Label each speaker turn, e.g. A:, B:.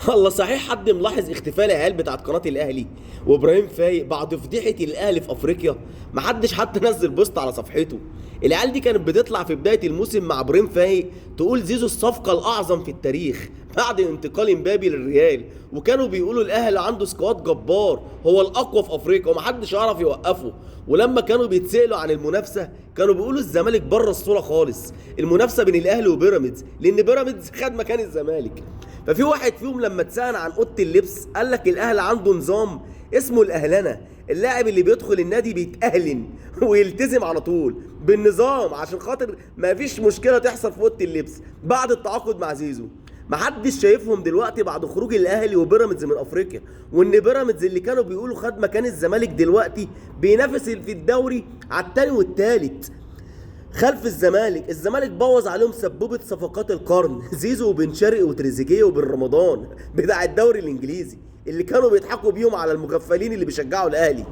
A: الله صحيح، حد ملاحظ اختفاء العيال بتاعت قناة الاهلي وابراهيم فايق بعد فضيحة الاهلي في افريقيا؟ محدش حتى نزل بوست على صفحته. العيال دي كانت بتطلع في بداية الموسم مع ابراهيم فايق تقول زيزو الصفقة الاعظم في التاريخ بعد انتقال امبابي للريال، وكانوا بيقولوا الاهلي عنده سكواد جبار، هو الاقوى في افريقيا ومحدش يعرف يوقفه. ولما كانوا بيتسألوا عن المنافسة كانوا بيقولوا الزمالك بره الصورة خالص، المنافسة بين الاهلي وبيراميدز لان بيراميدز خد مكان الزمالك. ففي واحد فيهم لما اتسأل عن اوضه اللبس قال لك الاهلي عنده نظام اسمه الاهلنه، اللاعب اللي بيدخل النادي بيتأهلن ويلتزم على طول بالنظام عشان خاطر ما فيش مشكله تحصل في اوضه اللبس بعد التعاقد مع زيزو. محدش شايفهم دلوقتي بعد خروج الاهلي وبيراميدز من افريقيا، وان بيراميدز اللي كانوا بيقولوا خد مكان الزمالك دلوقتي بينافس في الدوري على التاني والتالت خلف الزمالك. الزمالك بوظ عليهم سبوبة صفقات القرن زيزو وبن شرقي وتريزيجيه وبن رمضان بتاع الدوري الانجليزي اللي كانوا بيضحكوا بيهم على المغفلين اللي بيشجعوا الاهلي.